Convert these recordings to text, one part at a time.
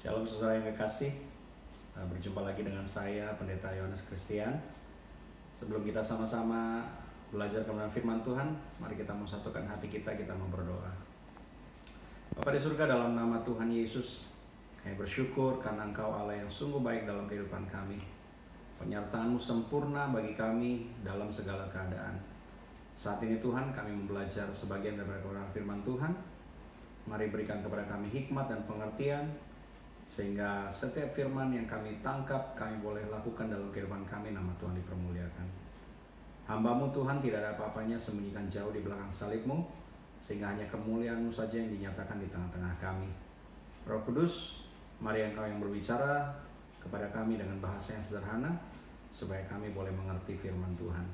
Shalom saudara yang kekasih, berjumpa lagi dengan saya Pendeta Yohanes Christian. Sebelum kita sama-sama belajar kebenaran firman Tuhan, mari kita satukan hati kita mau berdoa. Bapa di surga, dalam nama Tuhan Yesus, kami bersyukur karena Engkau Allah yang sungguh baik dalam kehidupan kami. Penyertaan-Mu sempurna bagi kami dalam segala keadaan. Saat ini Tuhan, kami belajar sebagian daripada kebenaran firman Tuhan. Mari berikan kepada kami hikmat dan pengertian, sehingga setiap firman yang kami tangkap, kami boleh lakukan dalam kehidupan kami. Nama Tuhan dipermuliakan. Hamba-Mu Tuhan tidak ada apa-apanya sembunyikan jauh di belakang salib-Mu, sehingga hanya kemuliaan-Mu saja yang dinyatakan di tengah-tengah kami. Roh Kudus, mari Engkau yang berbicara kepada kami dengan bahasa yang sederhana, supaya kami boleh mengerti firman Tuhan.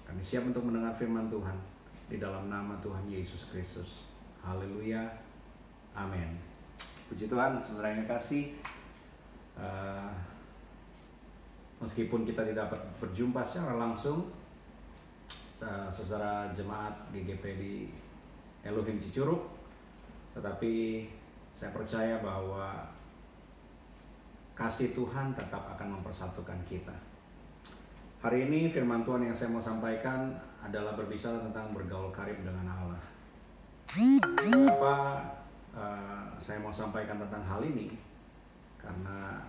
Kami siap untuk mendengar firman Tuhan di dalam nama Tuhan Yesus Kristus. Haleluya, amin. Puji Tuhan, saudara yang kasih, meskipun kita tidak dapat berjumpa secara langsung, saudara jemaat GGP di Elohim Cicurug, tetapi saya percaya bahwa kasih Tuhan tetap akan mempersatukan kita. Hari ini firman Tuhan yang saya mau sampaikan adalah berbicara tentang bergaul karib dengan Allah. Kenapa saya mau sampaikan tentang hal ini? Karena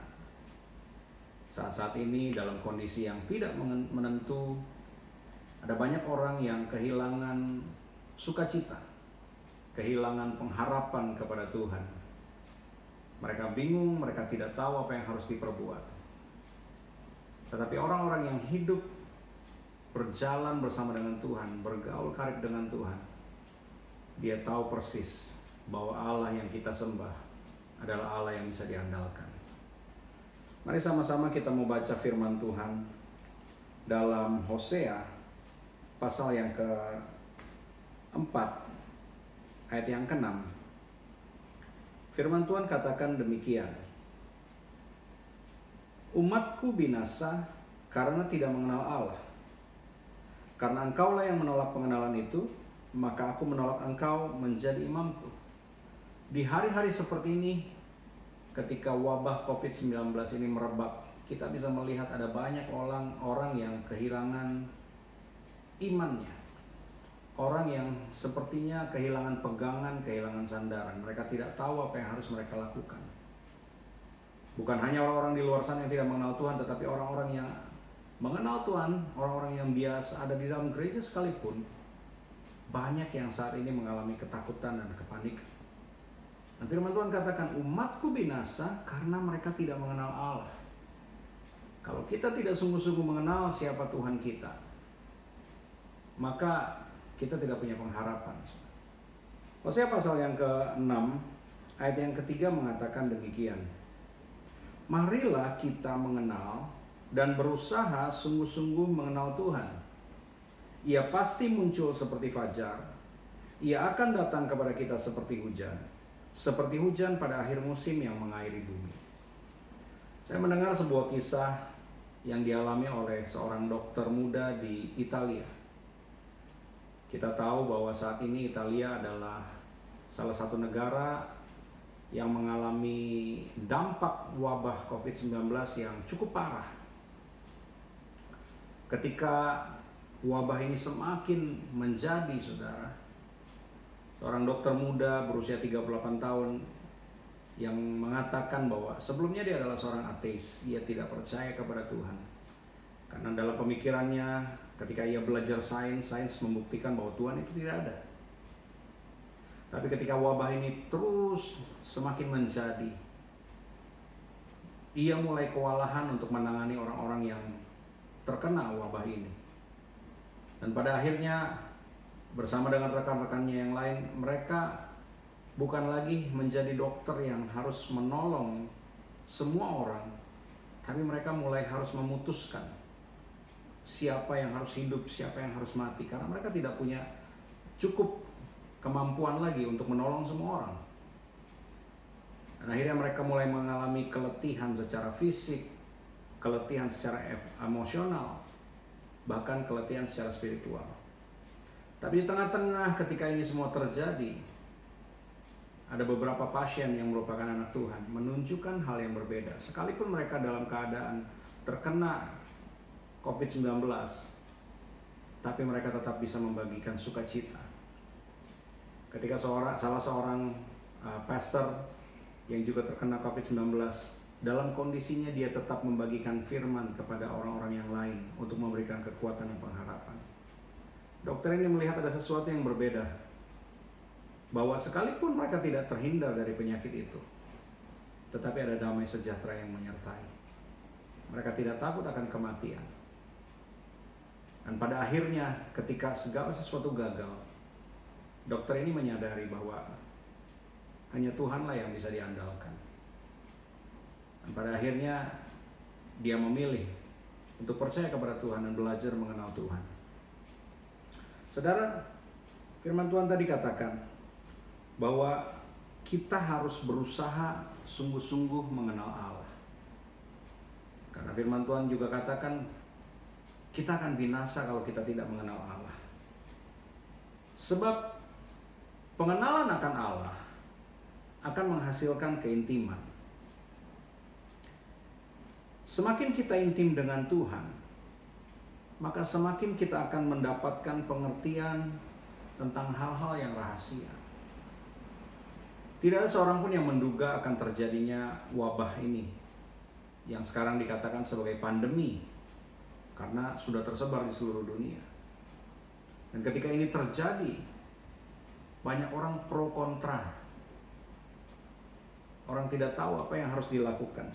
saat-saat ini dalam kondisi yang tidak menentu, ada banyak orang yang kehilangan sukacita, kehilangan pengharapan kepada Tuhan. Mereka bingung, mereka tidak tahu apa yang harus diperbuat. Tetapi orang-orang yang hidup berjalan bersama dengan Tuhan, bergaul karib dengan Tuhan, dia tahu persis bahwa Allah yang kita sembah adalah Allah yang bisa diandalkan. Mari sama-sama kita mau baca firman Tuhan dalam Hosea pasal yang ke-4 ayat yang ke-6. Firman Tuhan katakan demikian: "Umatku binasa karena tidak mengenal Allah. Karena engkaulah yang menolak pengenalan itu, maka aku menolak engkau menjadi imamku." Di hari-hari seperti ini, ketika wabah COVID-19 ini merebak, kita bisa melihat ada banyak orang yang kehilangan imannya. Orang yang sepertinya kehilangan pegangan, kehilangan sandaran. Mereka tidak tahu apa yang harus mereka lakukan. Bukan hanya orang-orang di luar sana yang tidak mengenal Tuhan, tetapi orang-orang yang mengenal Tuhan, orang-orang yang biasa ada di dalam gereja sekalipun, banyak yang saat ini mengalami ketakutan dan kepanikan. Dan firman Tuhan katakan, umatku binasa karena mereka tidak mengenal Allah. Kalau kita tidak sungguh-sungguh mengenal siapa Tuhan kita, maka kita tidak punya pengharapan. Hosea pasal yang ke-6 ayat yang ketiga mengatakan demikian: "Marilah kita mengenal dan berusaha sungguh-sungguh mengenal Tuhan. Ia pasti muncul seperti fajar. Ia akan datang kepada kita seperti hujan pada akhir musim yang mengairi bumi." Saya mendengar sebuah kisah yang dialami oleh seorang dokter muda di Italia. Kita tahu bahwa saat ini Italia adalah salah satu negara yang mengalami dampak wabah COVID-19 yang cukup parah. Ketika wabah ini semakin menjadi, saudara, seorang dokter muda berusia 38 tahun yang mengatakan bahwa sebelumnya dia adalah seorang ateis, ia tidak percaya kepada Tuhan. Karena dalam pemikirannya ketika ia belajar sains membuktikan bahwa Tuhan itu tidak ada. Tapi ketika wabah ini terus semakin menjadi, ia mulai kewalahan untuk menangani orang-orang yang terkena wabah ini. Dan pada akhirnya bersama dengan rekan-rekannya yang lain, mereka bukan lagi menjadi dokter yang harus menolong semua orang, tapi mereka mulai harus memutuskan siapa yang harus hidup, siapa yang harus mati, karena mereka tidak punya cukup kemampuan lagi untuk menolong semua orang. Dan akhirnya mereka mulai mengalami keletihan secara fisik, keletihan secara emosional, bahkan keletihan secara spiritual. Tapi di tengah-tengah ketika ini semua terjadi, ada beberapa pasien yang merupakan anak Tuhan menunjukkan hal yang berbeda. Sekalipun mereka dalam keadaan terkena COVID-19, tapi mereka tetap bisa membagikan sukacita. Ketika salah seorang pastor yang juga terkena COVID-19, dalam kondisinya dia tetap membagikan firman kepada orang-orang yang lain untuk memberikan kekuatan dan pengharapan. Dokter ini melihat ada sesuatu yang berbeda, bahwa sekalipun mereka tidak terhindar dari penyakit itu, tetapi ada damai sejahtera yang menyertai. Mereka tidak takut akan kematian. Dan pada akhirnya ketika segala sesuatu gagal, dokter ini menyadari bahwa hanya Tuhanlah yang bisa diandalkan. Dan pada akhirnya dia memilih untuk percaya kepada Tuhan dan belajar mengenal Tuhan. Saudara, firman Tuhan tadi katakan bahwa kita harus berusaha sungguh-sungguh mengenal Allah. Karena firman Tuhan juga katakan kita akan binasa kalau kita tidak mengenal Allah. Sebab pengenalan akan Allah akan menghasilkan keintiman. Semakin kita intim dengan Tuhan, maka semakin kita akan mendapatkan pengertian tentang hal-hal yang rahasia. Tidak ada seorang pun yang menduga akan terjadinya wabah ini, yang sekarang dikatakan sebagai pandemi, karena sudah tersebar di seluruh dunia. Dan ketika ini terjadi, banyak orang pro kontra. Orang tidak tahu apa yang harus dilakukan.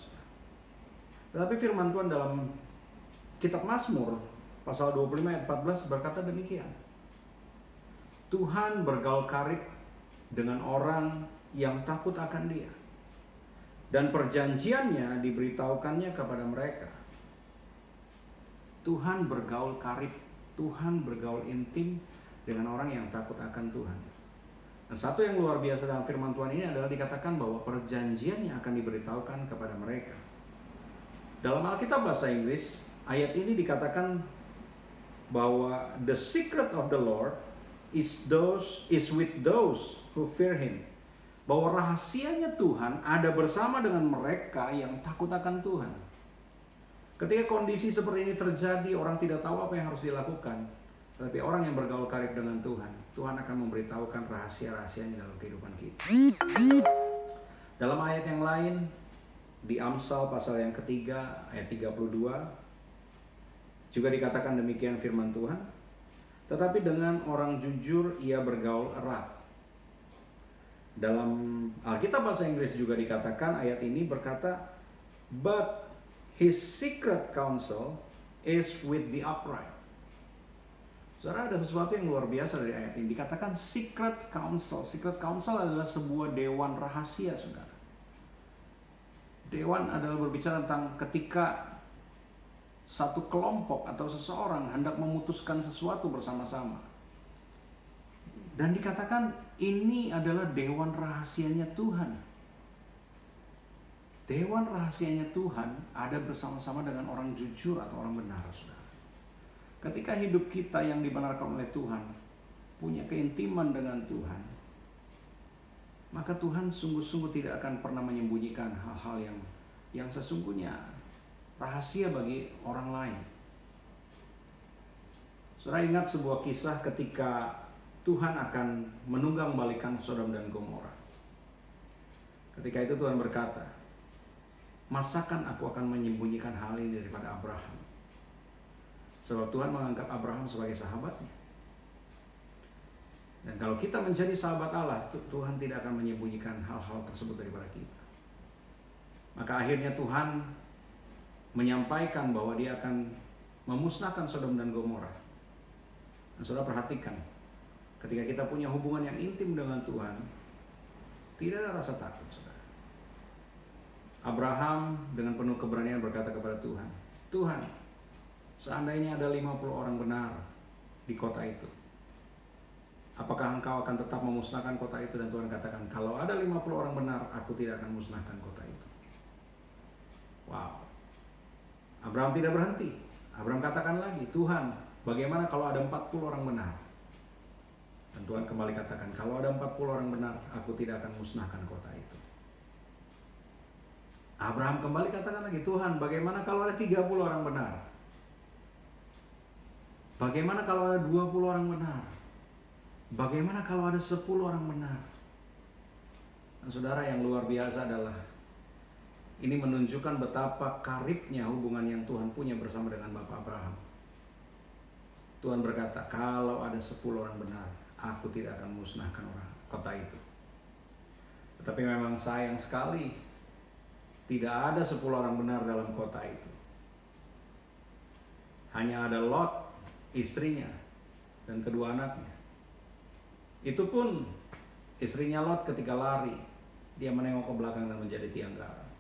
Tetapi firman Tuhan dalam kitab Mazmur pasal 25 ayat 14 berkata demikian. Tuhan bergaul karib dengan orang yang takut akan Dia, dan perjanjiannya diberitahukannya kepada mereka. Tuhan bergaul karib, Tuhan bergaul intim dengan orang yang takut akan Tuhan. Dan satu yang luar biasa dalam firman Tuhan ini adalah dikatakan bahwa perjanjiannya akan diberitahukan kepada mereka. Dalam Alkitab bahasa Inggris, ayat ini dikatakan bahwa the secret of the Lord is with those who fear Him. Bahwa rahasianya Tuhan ada bersama dengan mereka yang takut akan Tuhan. Ketika kondisi seperti ini terjadi, orang tidak tahu apa yang harus dilakukan. Tetapi orang yang bergaul karib dengan Tuhan, Tuhan akan memberitahukan rahasia-rahasianya dalam kehidupan kita. Dalam ayat yang lain, di Amsal pasal yang ketiga, ayat 32, juga dikatakan demikian firman Tuhan. Tetapi dengan orang jujur ia bergaul erat. Dalam Alkitab bahasa Inggris juga dikatakan, ayat ini berkata, but his secret counsel is with the upright. Saudara, ada sesuatu yang luar biasa dari ayat ini. Dikatakan secret counsel. Secret counsel adalah sebuah dewan rahasia, saudara. Dewan adalah berbicara tentang ketika satu kelompok atau seseorang hendak memutuskan sesuatu bersama-sama. Dan dikatakan ini adalah dewan rahasianya Tuhan. Dewan rahasianya Tuhan ada bersama-sama dengan orang jujur atau orang benar, saudara. Ketika hidup kita yang dibenarkan oleh Tuhan, punya keintiman dengan Tuhan, maka Tuhan sungguh-sungguh tidak akan pernah menyembunyikan hal-hal yang sesungguhnya rahasia bagi orang lain. Saudara ingat sebuah kisah ketika Tuhan akan menunggang balikan Sodom dan Gomora. Ketika itu Tuhan berkata, masakan aku akan menyembunyikan hal ini daripada Abraham? Sebab Tuhan menganggap Abraham sebagai sahabatnya. Dan kalau kita menjadi sahabat Allah, Tuhan tidak akan menyembunyikan hal-hal tersebut daripada kita. Maka akhirnya Tuhan menyampaikan bahwa Dia akan memusnahkan Sodom dan Gomora. Dan saudara perhatikan, ketika kita punya hubungan yang intim dengan Tuhan, tidak ada rasa takut, saudara. Abraham dengan penuh keberanian berkata kepada Tuhan, Tuhan, seandainya ada 50 orang benar di kota itu, apakah engkau akan tetap memusnahkan kota itu? Dan Tuhan katakan, kalau ada 50 orang benar, aku tidak akan musnahkan kota itu. Wow. Abraham tidak berhenti. Abraham katakan lagi, Tuhan, bagaimana kalau ada 40 orang benar? Dan Tuhan kembali katakan, kalau ada 40 orang benar, aku tidak akan musnahkan kota itu. Abraham kembali katakan lagi, Tuhan, bagaimana kalau ada 30 orang benar? Bagaimana kalau ada 20 orang benar? Bagaimana kalau ada 10 orang benar? Dan saudara, yang luar biasa adalah ini menunjukkan betapa karibnya hubungan yang Tuhan punya bersama dengan Bapak Abraham. Tuhan berkata, kalau ada 10 orang benar, aku tidak akan musnahkan orang kota itu. Tetapi memang sayang sekali, tidak ada 10 orang benar dalam kota itu. Hanya ada Lot, istrinya, dan kedua anaknya. Itu pun istrinya Lot ketika lari, dia menengok ke belakang dan menjadi tiang garam.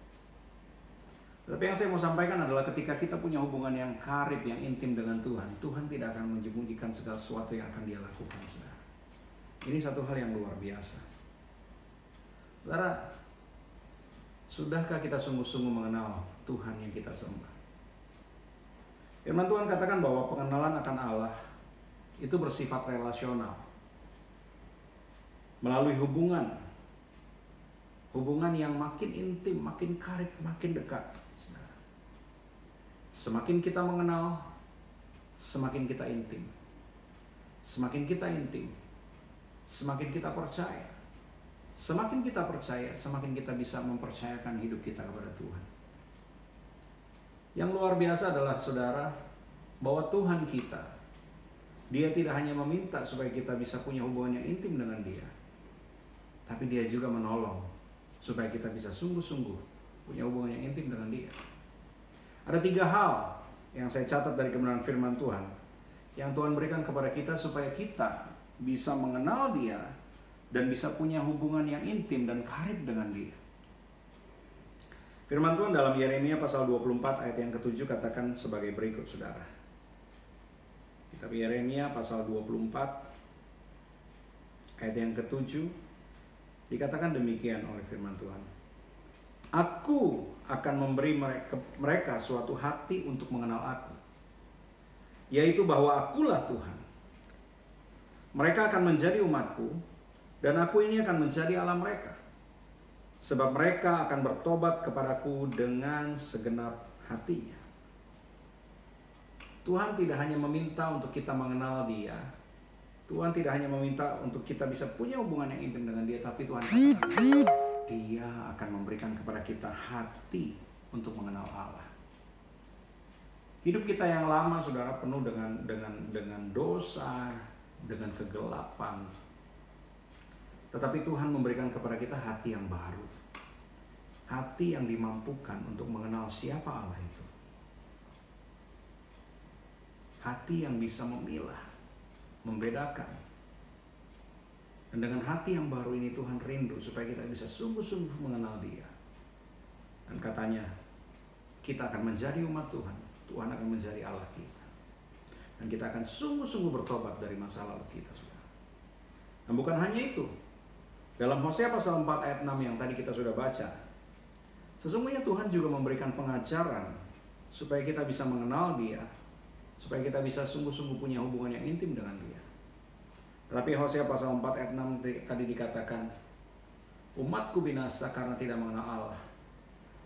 Tapi yang saya mau sampaikan adalah ketika kita punya hubungan yang karib, yang intim dengan Tuhan, Tuhan tidak akan menyembunyikan segala sesuatu yang akan dia lakukan, saudara. Ini satu hal yang luar biasa. Saudara, sudahkah kita sungguh-sungguh mengenal Tuhan yang kita sembah? Firman Tuhan katakan bahwa pengenalan akan Allah itu bersifat relasional. Melalui hubungan yang makin intim, makin karib, makin dekat. Semakin kita mengenal, semakin kita intim. Semakin kita intim, semakin kita percaya. Semakin kita percaya, semakin kita bisa mempercayakan hidup kita kepada Tuhan. Yang luar biasa adalah, saudara, bahwa Tuhan kita, Dia tidak hanya meminta supaya kita bisa punya hubungan yang intim dengan Dia, tapi Dia juga menolong supaya kita bisa sungguh-sungguh punya hubungan yang intim dengan Dia. Ada 3 hal yang saya catat dari kebenaran firman Tuhan yang Tuhan berikan kepada kita supaya kita bisa mengenal Dia dan bisa punya hubungan yang intim dan karib dengan Dia. Firman Tuhan dalam Yeremia pasal 24 ayat yang ke-7 katakan sebagai berikut, saudara. Kitab Yeremia pasal 24 ayat yang ke-7 dikatakan demikian oleh firman Tuhan. Aku akan memberi mereka suatu hati untuk mengenal aku, yaitu bahwa akulah Tuhan. Mereka akan menjadi umatku, dan aku ini akan menjadi Allah mereka. Sebab mereka akan bertobat kepadaku dengan segenap hatinya. Tuhan tidak hanya meminta untuk kita mengenal Dia. Tuhan tidak hanya meminta untuk kita bisa punya hubungan yang intim dengan Dia, tapi Tuhan katakan Dia akan memberikan kepada kita hati untuk mengenal Allah. Hidup kita yang lama, saudara, penuh dengan dosa, dengan kegelapan. Tetapi Tuhan memberikan kepada kita hati yang baru. Hati yang dimampukan untuk mengenal siapa Allah itu. Hati yang bisa memilah, membedakan. Dan dengan hati yang baru ini Tuhan rindu supaya kita bisa sungguh-sungguh mengenal Dia. Dan katanya, kita akan menjadi umat Tuhan. Tuhan akan menjadi Allah kita. Dan kita akan sungguh-sungguh bertobat dari masa lalu kita, saudara. Dan bukan hanya itu. Dalam Hosea pasal 4 ayat 6 yang tadi kita sudah baca, sesungguhnya Tuhan juga memberikan pengajaran supaya kita bisa mengenal Dia, supaya kita bisa sungguh-sungguh punya hubungan yang intim dengan Dia. Tetapi Hosea pasal 4 ayat 6 tadi dikatakan, umatku binasa karena tidak mengenal Allah,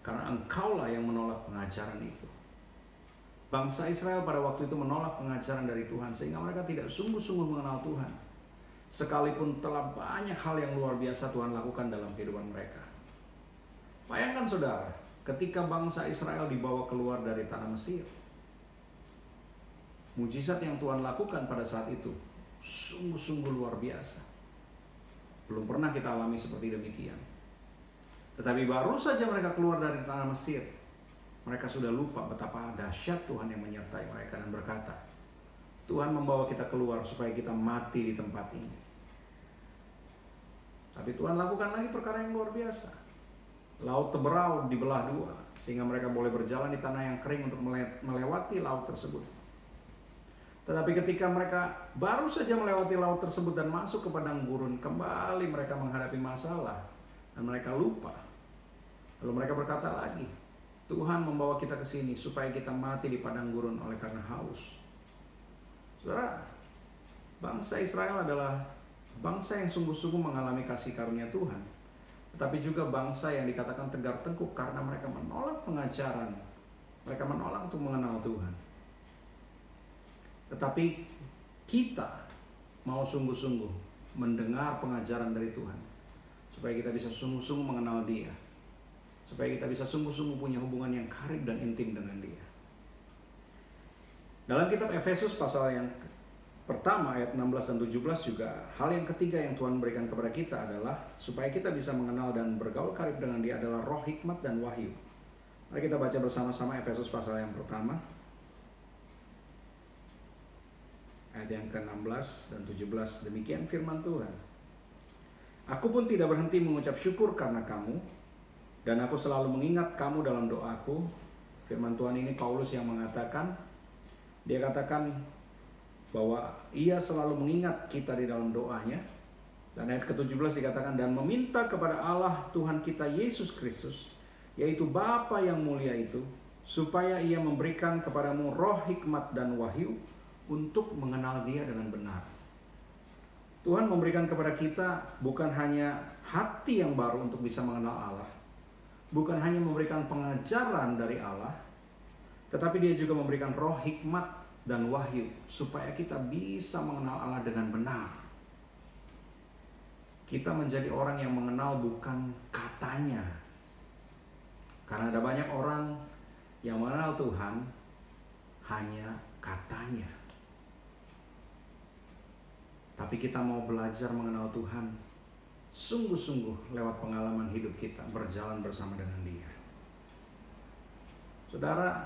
karena engkaulah yang menolak pengajaran itu. Bangsa Israel pada waktu itu menolak pengajaran dari Tuhan, sehingga mereka tidak sungguh-sungguh mengenal Tuhan. Sekalipun telah banyak hal yang luar biasa Tuhan lakukan dalam kehidupan mereka. Bayangkan, saudara, ketika bangsa Israel dibawa keluar dari tanah Mesir, mujizat yang Tuhan lakukan pada saat itu sungguh-sungguh luar biasa. Belum pernah kita alami seperti demikian. Tetapi baru saja mereka keluar dari tanah Mesir, mereka sudah lupa betapa dahsyat Tuhan yang menyertai mereka dan berkata, Tuhan membawa kita keluar supaya kita mati di tempat ini. Tapi Tuhan lakukan lagi perkara yang luar biasa. Laut Teberau dibelah 2, sehingga mereka boleh berjalan di tanah yang kering untuk melewati laut tersebut. Tetapi ketika mereka baru saja melewati laut tersebut dan masuk ke padang gurun, kembali mereka menghadapi masalah dan mereka lupa. Lalu mereka berkata lagi, Tuhan membawa kita ke sini supaya kita mati di padang gurun oleh karena haus. Saudara, bangsa Israel adalah bangsa yang sungguh-sungguh mengalami kasih karunia Tuhan. tetapi juga bangsa yang dikatakan tegar tengkuk karena mereka menolak pengajaran, mereka menolak untuk mengenal Tuhan. Tetapi kita mau sungguh-sungguh mendengar pengajaran dari Tuhan, supaya kita bisa sungguh-sungguh mengenal Dia, supaya kita bisa sungguh-sungguh punya hubungan yang karib dan intim dengan Dia. Dalam kitab Efesus pasal yang pertama ayat 16 dan 17 juga hal yang ketiga yang Tuhan berikan kepada kita adalah supaya kita bisa mengenal dan bergaul karib dengan Dia adalah roh hikmat dan wahyu. Mari kita baca bersama-sama Efesus pasal yang pertama ayat yang ke-16 dan 17. Demikian firman Tuhan. Aku pun tidak berhenti mengucap syukur karena kamu, dan aku selalu mengingat kamu dalam doaku. Firman Tuhan ini Paulus yang mengatakan, dia katakan bahwa ia selalu mengingat kita di dalam doanya. Dan ayat ke-17 dikatakan, dan meminta kepada Allah Tuhan kita Yesus Kristus, yaitu Bapa yang mulia itu, supaya ia memberikan kepadamu roh hikmat dan wahyu untuk mengenal Dia dengan benar. Tuhan memberikan kepada kita bukan hanya hati yang baru untuk bisa mengenal Allah, bukan hanya memberikan pengajaran dari Allah, tetapi Dia juga memberikan roh hikmat dan wahyu supaya kita bisa mengenal Allah dengan benar. Kita menjadi orang yang mengenal bukan katanya. Karena ada banyak orang yang mengenal Tuhan hanya katanya. Tapi kita mau belajar mengenal Tuhan sungguh-sungguh lewat pengalaman hidup kita berjalan bersama dengan Dia. Saudara,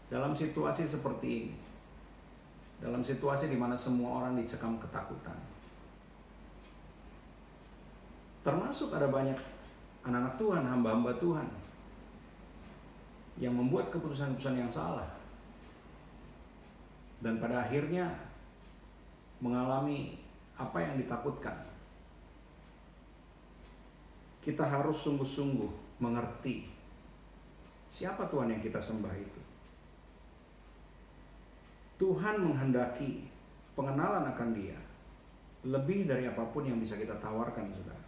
dalam situasi seperti ini, dalam situasi di mana semua orang dicekam ketakutan, termasuk ada banyak anak-anak Tuhan, hamba-hamba Tuhan yang membuat keputusan-keputusan yang salah, dan pada akhirnya mengalami apa yang ditakutkan. Kita harus sungguh-sungguh mengerti siapa Tuhan yang kita sembah itu. Tuhan menghendaki pengenalan akan Dia lebih dari apapun yang bisa kita tawarkan, saudara.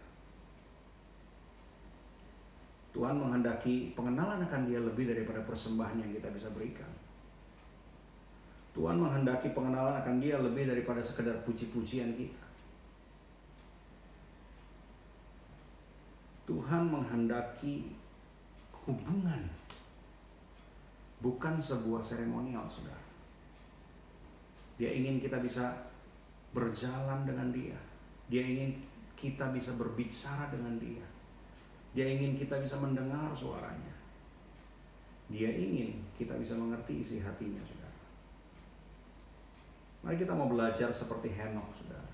Tuhan menghendaki pengenalan akan Dia lebih daripada persembahan yang kita bisa berikan. Tuhan menghendaki pengenalan akan Dia lebih daripada sekedar puji-pujian kita. Tuhan menghendaki hubungan, bukan sebuah seremonial, saudara. Dia ingin kita bisa berjalan dengan Dia. Dia ingin kita bisa berbicara dengan Dia. Dia ingin kita bisa mendengar suaranya. Dia ingin kita bisa mengerti isi hatinya, saudara. Mari kita mau belajar seperti Henokh, saudara.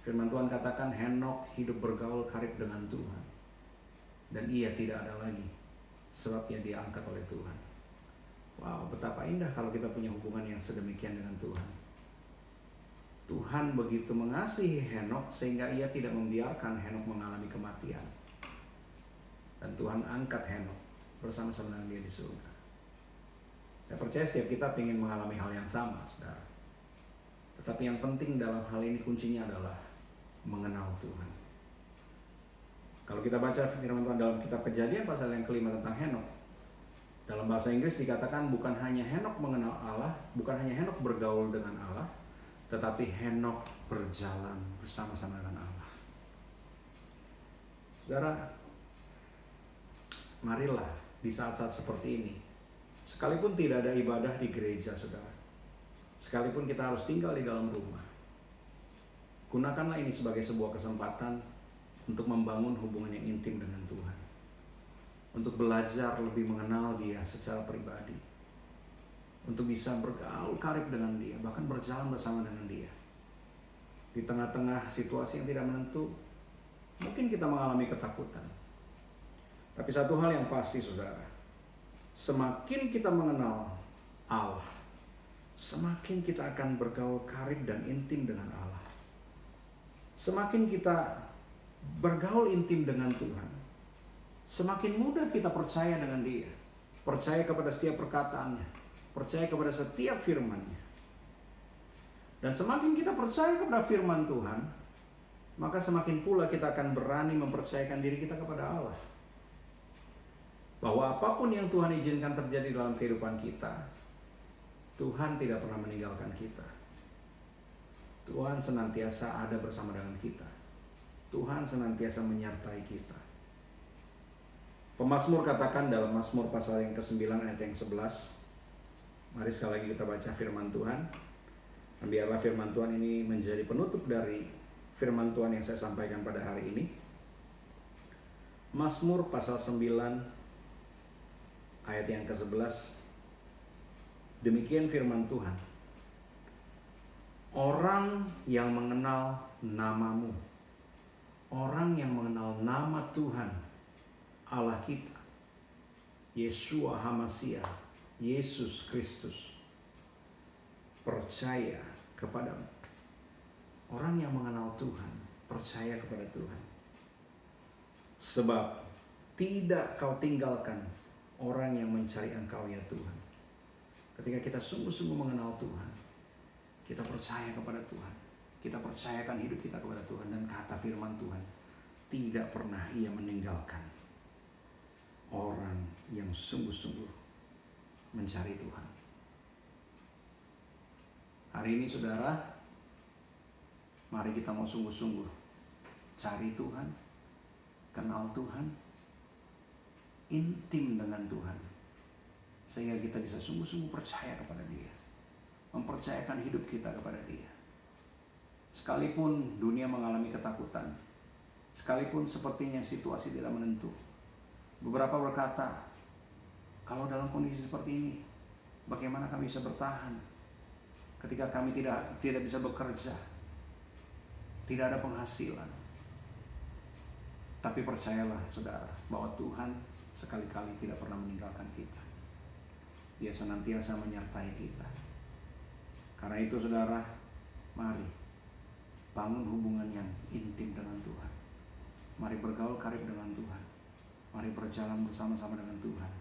Firman Tuhan katakan Henokh hidup bergaul karib dengan Tuhan, dan ia tidak ada lagi, sebab ia diangkat oleh Tuhan. Wow, betapa indah kalau kita punya hubungan yang sedemikian dengan Tuhan. Tuhan begitu mengasihi Henokh sehingga ia tidak membiarkan Henokh mengalami kematian. Dan Tuhan angkat Henokh bersama-sama dengan Dia di surga. Saya percaya setiap kita ingin mengalami hal yang sama, saudara. Tetapi yang penting dalam hal ini kuncinya adalah mengenal Tuhan. Kalau kita baca firman Tuhan dalam kitab Kejadian pasal yang kelima tentang Henokh, dalam bahasa Inggris dikatakan bukan hanya Henokh mengenal Allah, bukan hanya Henokh bergaul dengan Allah, tetapi Henokh berjalan bersama-sama dengan Allah. Saudara, marilah di saat-saat seperti ini, sekalipun tidak ada ibadah di gereja, saudara, sekalipun kita harus tinggal di dalam rumah, gunakanlah ini sebagai sebuah kesempatan untuk membangun hubungan yang intim dengan Tuhan, untuk belajar lebih mengenal Dia secara pribadi, untuk bisa bergaul karib dengan Dia, bahkan berjalan bersama dengan Dia. Di tengah-tengah situasi yang tidak menentu, mungkin kita mengalami ketakutan. Tapi satu hal yang pasti, saudara, semakin kita mengenal Allah, semakin kita akan bergaul karib dan intim dengan Allah. Semakin kita bergaul intim dengan Tuhan, semakin mudah kita percaya dengan Dia, percaya kepada setiap perkataannya, percaya kepada setiap firman-Nya. Dan semakin kita percaya kepada firman Tuhan, maka semakin pula kita akan berani mempercayakan diri kita kepada Allah. Bahwa apapun yang Tuhan izinkan terjadi dalam kehidupan kita, Tuhan tidak pernah meninggalkan kita. Tuhan senantiasa ada bersama dengan kita. Tuhan senantiasa menyertai kita. Pemazmur katakan dalam Mazmur pasal yang ke-9 ayat yang 11. Mari sekali lagi kita baca firman Tuhan. Dan biarlah firman Tuhan ini menjadi penutup dari firman Tuhan yang saya sampaikan pada hari ini. Mazmur pasal 9 ayat yang ke-11. Demikian firman Tuhan. Orang yang mengenal namamu, orang yang mengenal nama Tuhan Allah kita, Yeshua HaMashiach, Yesus Kristus, percaya kepadamu. Orang yang mengenal Tuhan, percaya kepada Tuhan. Sebab tidak kau tinggalkan orang yang mencari Engkau ya Tuhan. Ketika kita sungguh-sungguh mengenal Tuhan, kita percaya kepada Tuhan, kita percayakan hidup kita kepada Tuhan, dan kata firman Tuhan, tidak pernah Ia meninggalkan orang yang sungguh-sungguh mencari Tuhan. Hari ini saudara, mari kita mau sungguh-sungguh cari Tuhan, kenal Tuhan, intim dengan Tuhan, sehingga kita bisa sungguh-sungguh percaya kepada Dia, mempercayakan hidup kita kepada Dia. Sekalipun dunia mengalami ketakutan, sekalipun sepertinya situasi tidak menentu, beberapa berkata, kalau dalam kondisi seperti ini, bagaimana kami bisa bertahan ketika kami tidak bisa bekerja, tidak ada penghasilan. Tapi percayalah saudara, bahwa Tuhan sekali-kali tidak pernah meninggalkan kita. Dia senantiasa menyertai kita. Karena itu saudara, mari bangun hubungan yang intim dengan Tuhan. Mari bergaul karib dengan Tuhan. Mari berjalan bersama-sama dengan Tuhan.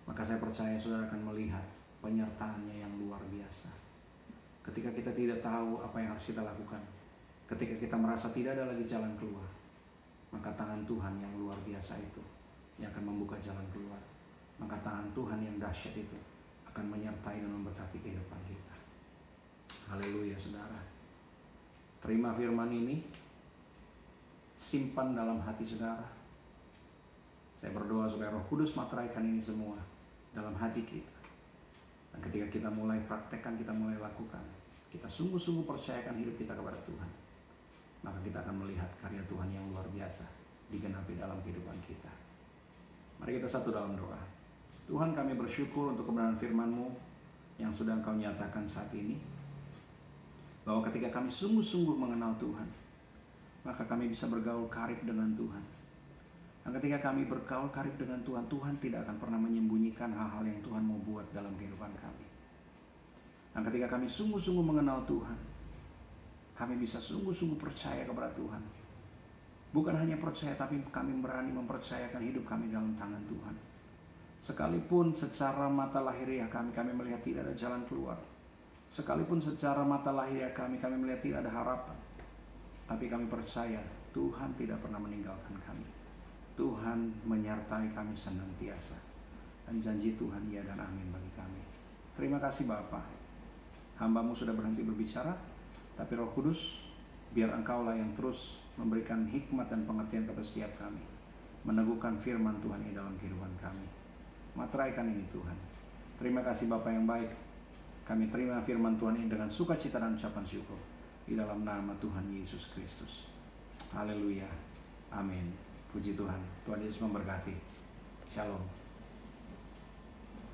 Maka saya percaya saudara akan melihat penyertaannya yang luar biasa. Ketika kita tidak tahu apa yang harus kita lakukan, ketika kita merasa tidak ada lagi jalan keluar, maka tangan Tuhan yang luar biasa itu yang akan membuka jalan keluar. Maka tangan Tuhan yang dahsyat itu akan menyertai dan memberkati kehidupan kita. Haleluya saudara. Terima firman ini, simpan dalam hati saudara. Saya berdoa supaya Roh Kudus materaikan ini semua dalam hati kita. Dan ketika kita mulai praktekkan, kita mulai lakukan, kita sungguh-sungguh percayakan hidup kita kepada Tuhan, maka kita akan melihat karya Tuhan yang luar biasa digenapi dalam kehidupan kita. Mari kita satu dalam doa. Tuhan, kami bersyukur untuk kebenaran firman-Mu yang sudah Engkau nyatakan saat ini, bahwa ketika kami sungguh-sungguh mengenal Tuhan, maka kami bisa bergaul karib dengan Tuhan. Dan ketika kami bergaul karib dengan Tuhan, Tuhan tidak akan pernah menyembunyikan hal-hal yang Tuhan mau buat dalam kehidupan kami. Dan ketika kami sungguh-sungguh mengenal Tuhan, kami bisa sungguh-sungguh percaya kepada Tuhan. Bukan hanya percaya, tapi kami berani mempercayakan hidup kami dalam tangan Tuhan. Sekalipun secara mata lahiriah kami melihat tidak ada jalan keluar. Sekalipun secara mata lahiriah kami melihat tidak ada harapan. Tapi kami percaya Tuhan tidak pernah meninggalkan kami. Tuhan menyertai kami senantiasa. Dan janji Tuhan ya dan amin bagi kami. Terima kasih Bapa. Hamba-Mu sudah berhenti berbicara, tapi Roh Kudus, biar Engkaulah yang terus memberikan hikmat dan pengertian kepada setiap kami, meneguhkan firman Tuhan ini dalam kehidupan kami. Materaikan ini Tuhan. Terima kasih Bapa yang baik. Kami terima firman Tuhan ini dengan sukacita dan ucapan syukur di dalam nama Tuhan Yesus Kristus. Haleluya. Amin. Puji Tuhan. Tuhan Yesus memberkati. Shalom.